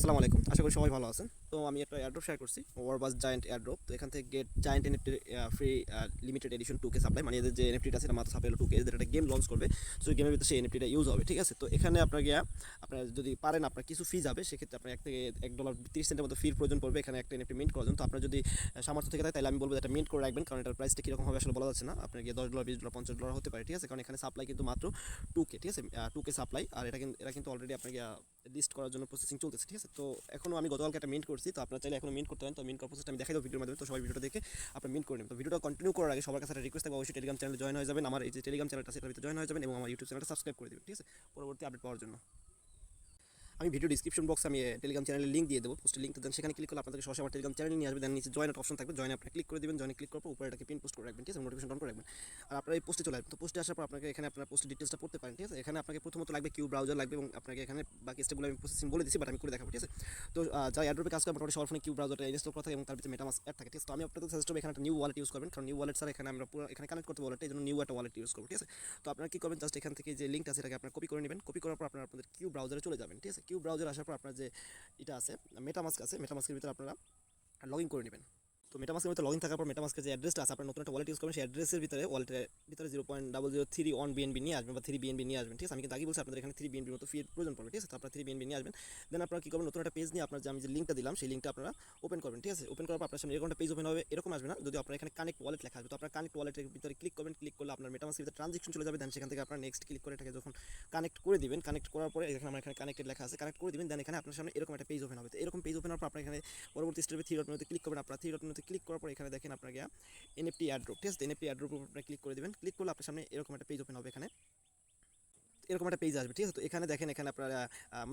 আসসালামু আলাইকুম, আশা করি সবাই ভালো আছেন। তো আমি একটা এয়ারড্রপ শেয়ার করছি, OrbsGigant এয়ারড্রপ। তো এখান থেকে get giant NFT free limited edition 2K supply, মানে এদের যে এনএফটিটা আছে এটা মাত্র সাপ্লাই হলো 2K, এদের একটা গেম লঞ্চ করবে। সো গেমের ভিতরে সেই এনএফটিটা ইউজ হবে, ঠিক আছে। তো এখানে আপনার আপনার যদি পারেন আপনার কিছু ফি যাবে, সেক্ষেত্রে আপনার $1.30 মতো ফির প্রয়োজন পড়বে এখানে একটা এনএফটি মিন্ট করার জন্য। তো আপনার যদি সামর্থ্য থেকে থাকে তাহলে আমি বলবো এটা মিন্ট করে রাখবেন, কারণ এটার প্রাইসটা কীরকম হবে আসলে বলা যাচ্ছে না। আপনার $10, $20, $50 হতে পারে, ঠিক আছে, কারণ এখানে সাপ্লাই কিন্তু মাত্র 2K, ঠিক আছে, 2K সাপ্লাই। আর এরা কিন্তু অলরেডি আপনাকে লিস্ট করার জন্য প্রসেসিং চলতেছে, ঠিক আছে। তো এখনও আমি গতকালকে একটা মিন্ট করছি, তো আপনারা চাইলে এখনো মিন্ট করতে পারেন। তো মিন্ট করার প্রসেসটা আমি দেখাই দেবো ভিডিওর মাধ্যমে, তো সবাই ভিডিওটা দেখে আপনারা মিন্ট করে নেবেন। তো ভিডিওটা কন্টিনিউ করার আগে সবার কাছে একটা রিকোয়েস্ট থাকবে, অবশ্যই টেলিগ্রাম চ্যানেলে জয়েন হয়ে যাবেন। আমার এই যে টেলিগ্রাম চ্যানেলটা সেটার ভিতরে জয়েন হয়ে যাবেন এবং আমার ইউটিউব চ্যানেলটা সাবস্ক্রাইব করে দেবেন, ঠিক আছে, পরবর্তী আপডেট পাওয়ার জন্য। আমি ভিডিও ডিসক্রিপশন বক্সে আমি টেলিগ্রাম চ্যানেলের লিঙ্ক দিয়ে দেবো, পোস্টের লিঙ্ক, দেন সেখানে ক্লিক করলে আপনাদেরকে সরাসরি আমার টেলিগ্রাম চ্যানেলে নিয়ে আসবে। দেন নিচে জয়েন অপশন থাকবে, জয়েন আপনি ক্লিক করে দেবেন। জয়েনে ক্লিক করার পর উপরে এটাকে পিন পোস্ট করে রাখবেন, ঠিক আছে, নোটিফিকেশন অন করে রাখবেন। আর আপনার এই পোস্টে চলে আসবেন। তো পোস্টে আসার পর আপনাকে এখানে আপনার পোস্টের ডিটেলসটা পড়তে পারেন, ঠিক আছে। এখানে আপনাকে প্রথমত লাগবে কিউ ব্রাউজার লাগবে, এবং আপনাকে এখানে বাকি স্টেপগুলো আমি প্রসেসিং বলে দিচ্ছি, বাট আমি করে দেখাবো, ঠিক আছে। তো যারা এয়ারড্রপে কাজ করে মোটামুটি সবার ফোনে কিউ ব্রাউজারটা ইনস্টল করা থাকে এবং তার ভিতরে মেটামাস্ক অ্যাড থাকে, ঠিক আছে। তো আমি আপনাদের সাজেস্ট করবো এখানে একটা নিউ ওয়ালেট ইউজ করবেন, কারণ নিউ ওয়ালেট ছাড়া এখানে আমরা পুরো এখানে কানেক্ট করতে ওয়ালেটটা, এই জন্য নিউ একটা ওয়ালেট ইউজ করবো, ঠিক আছে। তো আপনারা কি করবেন, জাস্ট এখান থেকে যে লিঙ্কটা আছে এটাকে আপনারা কপি করে নেবেন। কপি করার পর আপনাদের কিউ ব্রাউজারে চলে যাবেন, ঠিক আছে। কিউ ব্রাউজারে আসার পর আপনার যে এটা আছে মেটামাস্ক আছে, মেটামাস্কের ভিতরে আপনারা লগ ইন করে নেবেন। তো মেটামাস্কের ভিতরে লগ ইন থাকার পর মেটামাস্কের যে অ্যাড্রেসটা আছে, আপনার নতুন একটা ওয়ালেট ইউজ করবেন, সেই অ্যাড্রেসের ওয়ালেটের ভিতরে 0.003 BNB নিয়ে আসবেন বা 3 BNB নিয়ে আসবেন, ঠিক আছে। আমি কিন্তু আগে বলছি আপনাদের এখানে 3 BNB মতো ফি প্রয়োজন পড়বে, ঠিক আছে। তো আপনারা 3 BNB নিয়ে আসবেন। দেন আপনারা কী করবেন, নতুন একটা পেজ নিয়ে আপনার যে আমি যে লিঙ্কটা দিলাম সেই লিঙ্কটা আপনারা ওপেন করবেন, ঠিক আছে। ওপেন করার পর আপনার সামনে এরকম একটা পেজ ওপেন হবে, এরকম আসবে না, যদি আপনার এখানে কানেক্ট ওয়ালেট লেখা আসবে। তো আপনার কানেক্ট ওয়ালেটের ভিতরে ক্লিক করবেন, ক্লিক করলে আপনার মেটামাস্কের ভিতরে ট্রানজেকশন চলে যাবে। দেন সেখান থেকে আপনার নেক্সট ক্লিক করে এটাকে যখন কানেক্ট করে দিবেন, কানেক্ট করার পরে এখানে আমার এখানে কানেক্টেড লেখা আছে, কানেক্ট করে দিবেন। দেন এখানে আপনার সামনে এরকম একটা পেজ ওপেন হবে। তো এরকম পেজ ওপেন হওয়ার পর আপনার এখানে পরবর্তী স্টেপে থ্রি ডট মেনুতে ক্লিক করবেন। আপনার থ্রি ডট মেনুতে ক্লিক করার পর এখানে দেখেন আপনার NFT Airdrop, ঠিক আছে। NFT Airdrop আপনারা ক্লিক করে দেবেন। ক্লিক করলে আপনার সামনে এরকম একটা পেজ ওপেন হবে, এখানে এরকম একটা পেজ আসবে, ঠিক আছে। তো এখানে দেখেন এখানে আপনারা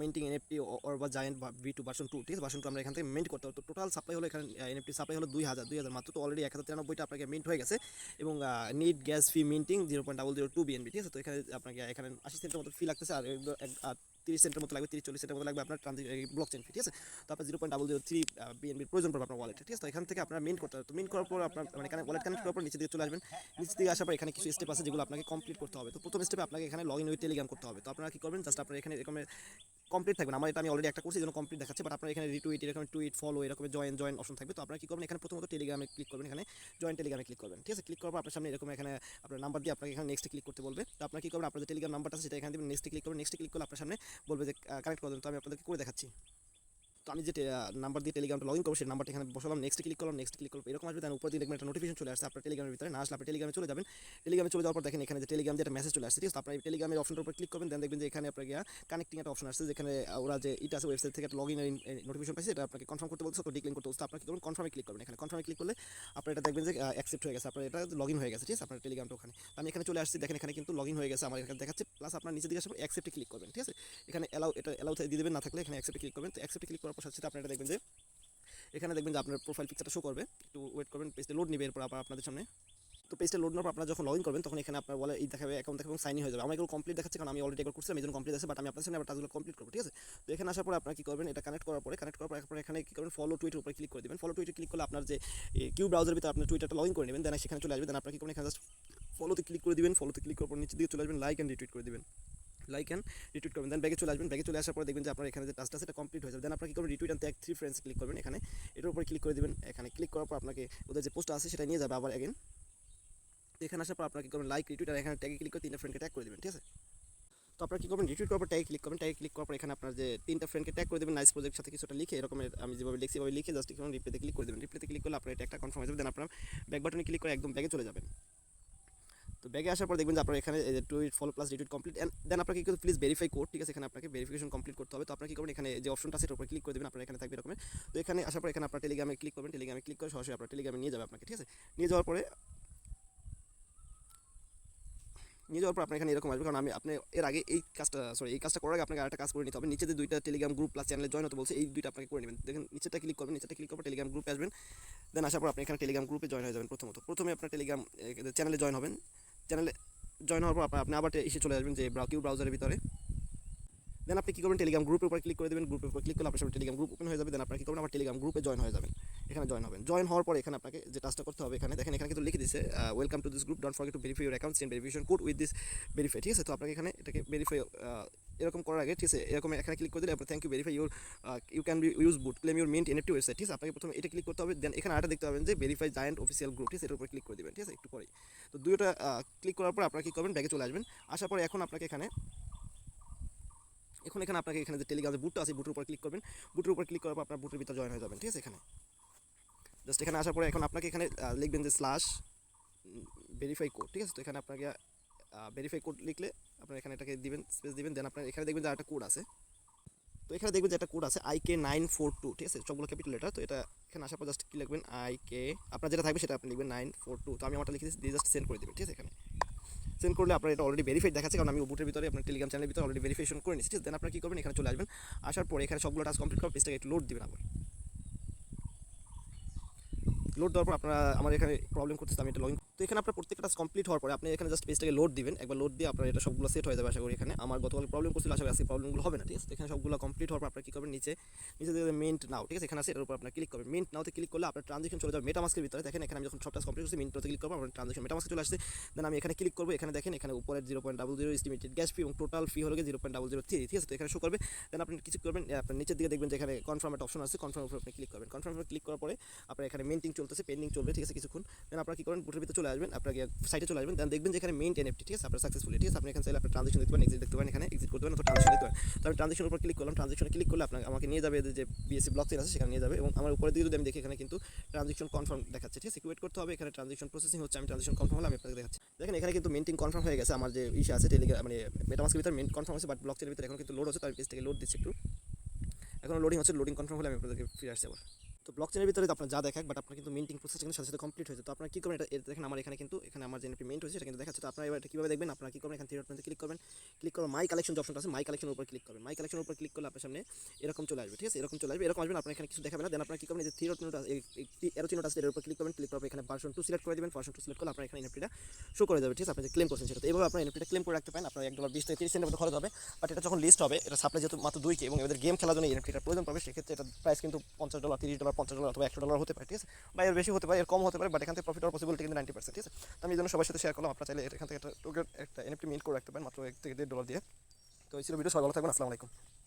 মেন্টিং NFT OrbsGigant V2 ভার্সন 2, ঠিক আছে, ভার্সন 2 আমরা এখান থেকে মেন্ট করতে হবে। তো টোটাল সাপ্লাই হলো এখানে NFT সাপ্লাই হলো 2000 মাত্র। তো অলরেডি 1093টা আপনাকে মিন্ট হয়ে গেছে এবং নিড গ্যাস ফি মিন্টিং 0.002 BNB, ঠিক আছে। তো এখানে আপনাকে এখানে 80 সেন্টের মতো ফি লাগতেছে, আর 30 সেন্টের মতো লাগবে, 30-40 সেন্টের মতো লাগবে আপনার ব্লক চেন ফি, ঠিক আছে। তো আপনার 0.003 BNB প্রয়োজন পড়বে আপনার ওয়ালেটে, ঠিক আছে। তো এখান থেকে আপনার মিন্ট করতে হবে। তো মিন্ট করার পর আপনার মানে ওয়ালেট কানেক্ট করার পর নিচে দিকে চলে আসবেন। নিচে দিকে আসার পর এখানে কিছু স্টেপ আছে যেগুলো আপনাকে কমপ্লিট করতে হবে। তো প্রথম স্টেপে আপনাকে এখানে লগ ইন উইথ টেলিগ্রাম করতে হবে। তো আপনারা কি করবেন, জাস্ট আপনার এখানে এরকম কমপ্লিট থাকবেন। আমার এটা আমি অলরেডি একটা করছি, এই জন্য কমপ্লিট দেখাচ্ছে, বাট আপনার এখানে রিটুইট, এরকম টুইট, ফলো, এরকম জয়েন অপশন থাকবে। তো আপনারা কি করবেন, এখানে প্রথমত টেলিগ্রামে ক্লিক করবেন, এখানে জয়েন টেলিগ্রামে ক্লিক করবেন, ঠিক আছে। ক্লিক করার পর আপনার সামনে এরকম এখানে আপনার নাম্বার দিয়ে আপনাকে এখানে নেক্সট ক্লিক করতে বলবে। তো আপনারা কি করবেন, আপনার যে টেলিগ্রাম নাম্বারটা আছে সেটা এখানে দিবেন, নেক্সট ক্লিক করবেন। নেক্সট ক্লিক করলে আপনার সামনে বলবে যে কানেক্ট করবেন। তো আমি আপনাদেরকে করে দেখাচ্ছি। তো আমি যে নাম্বার দিয়ে টেলিগ্রামটা লগ ইন করবো সেই নাম্বারটা এখানে বসালাম, নেক্সট ক্লিক করলাম, নেক্সট ক্লিক করলাম, এরকম আসবে। দেন উপর দিয়ে দেখবেন একটা নোটিফিকেশন চলে আসছে আপনার টেলিগ্রামের ভিতরে। না আসলে আপনি টেলিগ্রামে চলে যাবেন। টেলিগ্রামে চলে যাওয়ার পর দেখেন এখানে যে টেলিগ্রাম যে একটা মেসেজ চলে আসছে, ঠিক আছে। আপনার এই টেলিগ্রামের অপশনটার উপর ক্লিক করবেন। দেন দেখবেন যে এখানে আপনার কানেক্টিং একটা অপশন আসছে, যেখানে ওরা যে এটা আছে ওয়েবসাইট থেকে একটা লগ ইনের নোটিফিকেশন পাইছে, এটা আপনাকে কনফার্ম করতে বলছে, তো ডিক্লেন করতে বলছে। আপনার কি করবেন, কনফার্মে ক্লিক করবেন। এখানে কনফার্মে ক্লিক করলে আপনার এটা দেখবেন যে অ্যাকসেপ্ট হয়ে গেছে, আপনার এটা লগ ইন হয়ে গেছে, ঠিক আছে, আপনার টেলিগ্রামটা ওখানে। আমি এখানে চলে আসছি, দেখেন এখানে কিন্তু লগ ইন হয়ে গেছে আমার এখানে দেখাচ্ছে। প্লাস আপনার নিচে দিকে আসার পর অ্যাকসেপ্টে ক্লিক করবেন, ঠিক আছে। এখানে অ্যালাউ দিয়ে দেবেন, না থাকলে এখানে অ্যাকসেপ্টে ক্লিক করবেন। তো অ্যাকসেপ্টে ক্লিক করার পর সাথে আপনার এটা দেখবেন যে এখানে দেখবেন যে আপনার প্রোফাইল পিকচারটা শো করবে, একটু ওয়েট করবেন, পেজটা লোড নেবে এরপর আপনাদের সামনে। তো পেজটা লোড নেওয়ার পর আপনারা যখন লগ ইন করবেন তখন এখানে আপনার ওয়ালেট দেখাবে, অ্যাকাউন্ট দেখাবে এবং সাইন ইন হয়ে যাবে। আমার এগুলো কমপ্লিট দেখাচ্ছে কারণ আমি অলরেডি একবার করছিলাম, এই জন্য কমপ্লিট আছে, বাট আমি আপনার সামনে আবার টাস্কগুলো কমপ্লিট করবো, ঠিক আছে। তো এখানে আসার পর আপনারা কি করবেন, এটা কানেক্ট করার পর এখানে কি করবেন, ফলো টুইটের উপরে ক্লিক করে দেবেন। ফলো টুইটে ক্লিক করলে আপনার যে কিউ ব্রাউজারের ভিতরে আপনার টুইটারটা লগ ইন করে নেবেন। দেন সেখানে চলে আসবে। দেন আপনার কি করবেন, এখানে জাস্ট ফলোতে ক্লিক করে দিবেন। ফলোতে ক্লিক করার পর নিচে দিকে চলে আসবেন, লাইক অ্যান্ড রিটুইট করে দিবেন, লাইক অ্যান্ড রিটুইট করবেন। দেন ব্যাগে চলে আসবেন। ব্যাগে চলে আসার পর দেখবেন যে আপনার এখানে যে টাস্কটা সেটা কমপ্লিট হয়ে যাবে। দেন আপনার কি করবেন, retweet and tag 3 friends click করবেন, এখানে এটার উপরে ক্লিক করে দেবেন। এখানে ক্লিক করার পর আপনাকে ওদের যে পোস্টটা আছে সেটা নিয়ে যাবে আবার অ্যাগেন। এখানে আসার পর আপনার কি করবেন, লাইক, রিটুইট আর এখানে ট্যাগে ক্লিক করে 3টা ফ্রেন্ডকে ট্যাগ করে দেবেন, ঠিক আছে। তো আপনারা কি করবেন, রিটুইট করার পর ট্যাগে ক্লিক করবেন। ট্যাগে ক্লিক করার পর এখানে আপনার যে 3টা ফ্রেন্ডকে ট্যাগ করে দেবেন নাইস প্রজেক্ট সাথে কিছুটা লিখে, এরকম আমি যেভাবে লিখছি এভাবে লিখে জাস্ট এখানে রিপ্লেতে ক্লিক করে দেবেন। রিপ্লেতে ক্লিক করলে আপনার এটা একটা কনফার্ম হয়ে যাবে। দেন আপনার ব্যাক বাটনে ক্লিক করে একদম ব্যাগে চলে যাবেন। তো ব্যাগে আসার পর দেখবেন যে আপনার এখানে tweet, follow plus retweet complete. Then আপনাকে কিন্তু প্লিজ ভেরিফাই কোড, ঠিক আছে, এখানে আপনাকে ভেরিফিকেশন কমপ্লিট করতে হবে। তো আপনার কি করবেন, এখানে যে অপশনটা আছে এটার উপর ক্লিক করে দেবেন, আপনার এখানে থাকবে এরকম। তো এখানে আসার পর এখানে আপনার টেলিগ্রামে ক্লিক করবেন। টেলিগ্রামে ক্লিক করে সরাসরি আপনার টেলিগ্রামে নিয়ে যাবে আপনাকে, ঠিক আছে। নিয়ে যাওয়ার পর আপনার এখানে এরকম আসবে, কারণ আপনি এর আগে এই কাজটা করার আগে আপনাকে আরেকটা কাজ করে নিতে হবে। নিচে যে 2টা টেলিগ্রাম গ্রুপ প্লাস চ্যানেলে জয়েন হতে বলছে, এই 2টা আপনাকে করে নেবেন। দেখেন নিচেটা ক্লিক করবেন, নিচেটা ক্লিক করবেন, টেলিগ্রাম গ্রুপে আসবেন। দেন আসার পর আপনি এখানে টেলিগ্রাম গ্রুপে জয়েন হয়ে যাবেন। প্রথমে আপনার টেলিগ্রাম চ্যানেলে জয়েন হবেন। চ্যানেলে জয়েন হওয়ার পর আপনি আবার এসে চলে আসবেন যে কিউ ব্রাউজারের ভিতরে। দেন আপনি কী করবেন, টেলিগ্রাম গ্রুপের উপর ক্লিক করে দেবেন। গ্রুপের উপর ক্লিক করলে আপনার সামনে টেলিগ্রাম গ্রুপ ওপেন হয়ে যাবে। দেন আপনার কী করবেন, আবার টেলিগ্রাম গ্রুপে জয়েন হয়ে যাবেন। এখানে জয়েন হবেন। জয়েন হওয়ার পর এখানে আপনাকে যে টাস্কটা করতে হবে, এখানে দেখেন এখানে কিন্তু লিখে দিচ্ছে welcome to this group, don't forget to verify your account, send verification code with this verify, ঠিক আছে। তো আপনাকে এখানে এটাকে ভেরিফাই এরকম করার আগে ঠিক আছে এরকম এখানে ক্লিক করে দিলে আপনার thank you verify your you can be use boot claim your mint NFT website ঠিক আছে আপনাকে প্রথমে এটা ক্লিক করতে হবে দেন এখানে আরেকটা দেখতে পাবেন যে ভেরিফাই জায়ান্ট অফিসিয়াল গ্রুপ ঠিক আছে এটার উপর ক্লিক করে দেবেন ঠিক আছে একটু পরে তো দুইটা ক্লিক করার পর আপনারা কী করবেন ব্যাগে চলে আসবেন আসার পরে এখন আপনাকে এখানে আপনাকে এখানে যে টেলিগ্রাম যে বুটটা আছে বুটের উপর ক্লিক করবেন বুটের উপর ক্লিক করার পর আপনার বুটের ভিতরে জয়েন হয়ে যাবেন ঠিক আছে এখানে জাস্ট এখানে আসার পরে এখন আপনাকে এখানে লিখবেন যে স্ল্যাশ ভেরিফাই কোড ঠিক আছে তো এখানে আপনাকে ভেরিফাই কোড লিখলে আপনার এখানে এটাকে দিবেন স্পেস দিবেন দেন আপনার এখানে দেখবেন যে একটা কোড আছে তো এখানে দেখবেন যে একটা কোড আছে IK942 ঠিক আছে সবগুলো ক্যাপিটাল লেটার তো এটা এখানে আসার পর জাস্ট কি লিখবেন IK আপনার যেটা থাকবে সেটা আপনি লিখবেন 942 তো আমি আমারটা লিখে দিয়ে জাস্ট সেন্ড করে দেবেন ঠিক আছে এখানে সেন্ড করলে আপনার এটা অলরেডি ভেরিফাইড দেখাচ্ছে কারণ আমি বুটের ভিতরে আপনার টেলিগ্রাম চ্যানেলের ভিতরে অলরেডি ভেরিফিকেশন করে নিচ্ছি দেন আপনারা কী করবেন এখানে চলে আসবেন আসার পরে এখানে সবগুলো টাস্ক কমপ্লিট করে পেজটাকে একটু লোড দিবেন আবার লোড দেওয়ার পর আপনারা আমার এখানে প্রবলেম করতেছে আমি এটা লগইন তো এখানে আপনার প্রত্যেকটা টাস্ক কমপ্লিট হওয়ার পরে আপনি এখানে জাস্ট পেজটাকে লোড দিবেন একবার লোড দিয়ে আপনার এটা সবগুলো সেট হয়ে যাবে আশা করি এখানে আমার গতকাল প্রবলেম করছিল আশা করি আজকে প্রবলেমগুলো হবে না ঠিক আছে এখানে সবগুলো কমপ্লিট হওয়ার পর আপনারা কী করবেন নিচে দেখবেন মিন্ট নাও ঠিক আছে এখানে আছে এটার উপর আপনার ক্লিক করবেন মিন্ট নাওতে ক্লিক করলে আপনার ট্রানজেকশন চলে যাবে মেটামাস্কের ভিতরে দেখেন এখানে আমি যখন সব টাস্ক কমপ্লিট করছি মিন্ট নাওতে ক্লিক করবো আপনার ট্রানজেকশন মেটামাস্কে চলে আসছে দেন আমি এখানে ক্লিক করবো এখানে দেখেন এখানে উপরে 0.00 এস্টিমেটেড গ্যাস ফি এবং টোটাল ফি হলো 0.003 ঠিক আছে তো এখানে শো করবে দেন আপনি কিছু করবেন আপনার নিচের দিকে দেখবেন যে এখানে কনফার্ম একটা অপশন আছে কনফার্ম উপর আপনি ক্লিক করবেন কনফার্ম উপর ক্লিক করার পরে আপনার এখানে মেন্টিং চলতেছে পেন্ডিং চলবে ঠিক আছে কিছুক্ষণ দেন আপনারা কী করেন বুটের ভিতরে চলে আসবেন আপনাকে সাইটে চলে আসবেন দেন দেখবেন যে এখানে মেইন এনএফটি ঠিক আছে আপনার সাকসেসফুলি ঠিক আছে আপনি এখানে চাইলে আপনার ট্রানজেকশন দেখতে পারেন এক্সিট দেখতে পারেন এখানে এক্সিট করতে পারেন অথবা ট্রানজেকশন দেখতে পারেন তো আমি ট্রানজেকশনের উপর ক্লিক করলাম ট্রানজেকশনে ক্লিক করলে আপনার আমাকে নিয়ে যাবে যে বিএসসি ব্লক চেইন আছে সেখানে নিয়ে যাবে এবং আমার উপরে দিকে যদি আমি দেখি এখানে কিন্তু ট্রানজেকশন কনফার্ম দেখাচ্ছে ঠিক আছে ওয়েট করতে হবে এখানে ট্রানজেকশন প্রসেসিং হচ্ছে আমি ট্রানজেকশন কনফার্ম হলে আমি আপনাকে দেখাচ্ছি দেখেন এখানে কিন্তু মেন্টিং কনফার্ম হয়ে গেছে আমার যে ইস্যু আছে টেলিগ্রাম মানে মেটামাস্কের ভিতরে মেন্ট কনফার্ম আছে বাট ব্লক চেইনের ভিতরে এখন কিন্তু লোড হচ্ছে তার পেজ থেকে লোড দিচ্ছে একটু এখন লোডিং হচ্ছে লোডিং কনফার্ম হলে আমি আপনাদেরকে ফিরে আসছি আবার তো ব্লক চেনের ভিতরে আপনার যা দেখাক বাট আপনার কিন্তু মিন্টিং প্রসেস কিন্তু সাথে সাথে কমপ্লিট হয়েছে তো আপনারা কী করবেন এটা দেখেন আমার এখানে কিন্তু এখানে আমার যে পেমেন্ট হয়েছে সেটা কিন্তু দেখাচ্ছে তো আপনারা এবার এটা কীভাবে দেখবেন আপনারা কী করবেন এখানে থ্রি ডট ক্লিক করবেন ক্লিক করে মাই কালেকশন যে অপশনটা আছে মাই কালেকশনের উপর ক্লিক করবেন মাই কালেকশনের উপর ক্লিক করলে আপনার সামনে এরকম চলে আসবে ঠিক আছে এরকম চলে আসবে এরকম আসবেন আপনার এখানে কিছু দেখাবে না দেন আপনারা কী করবেন যে থ্রি ডট এরো চিহ্নটা আছে এর উপর ক্লিক করবেন ক্লিক করার পর এখানে ভার্সন 2 সিলেক্ট করে দেবেন ভার্সন 2 সিলেক্ট করলে আপনার এখানে এনএফটিটা শো করে যাবে ঠিক আছে আপনি যে ক্লেম করছেন সেটা তো এইভাবে আপনার এনএফটিটা ক্লেম করে রাখতে পারেন আপনার $1 থেকে 30 সেন্টের মধ্যে খরচ হবে বাট এটা যখন লিস্ট হবে এটা সাপ্লাই যেহেতু মাত্র 2K এবং এদের গেম খেলার জন্য এনএফটিটা প্রয়োজন পড়বে সেক্ষেত্রে এটা প্রাইস কিন্তু $50 $30 $50 অথবা $100 হতে পারে ঠিক আছে বা এর বেশি হতে পারে এর কম হতে পারে বাট এখান থেকে প্রফিট হওয়ার পসিবিলিটি কিন্তু 90% ঠিক আছে তো আমি এই জন্য সবার সাথে শেয়ার করলাম আপনারা চাইলে এখান থেকে একটা টোকেন একটা এনএফটি মিন্ট করে রাখতে পারেন মাত্র $1 থেকে $1.5 দিয়ে তো এই ছিল ভিডিও সবাই ভালো থাকবেন আসসালামু আলাইকুম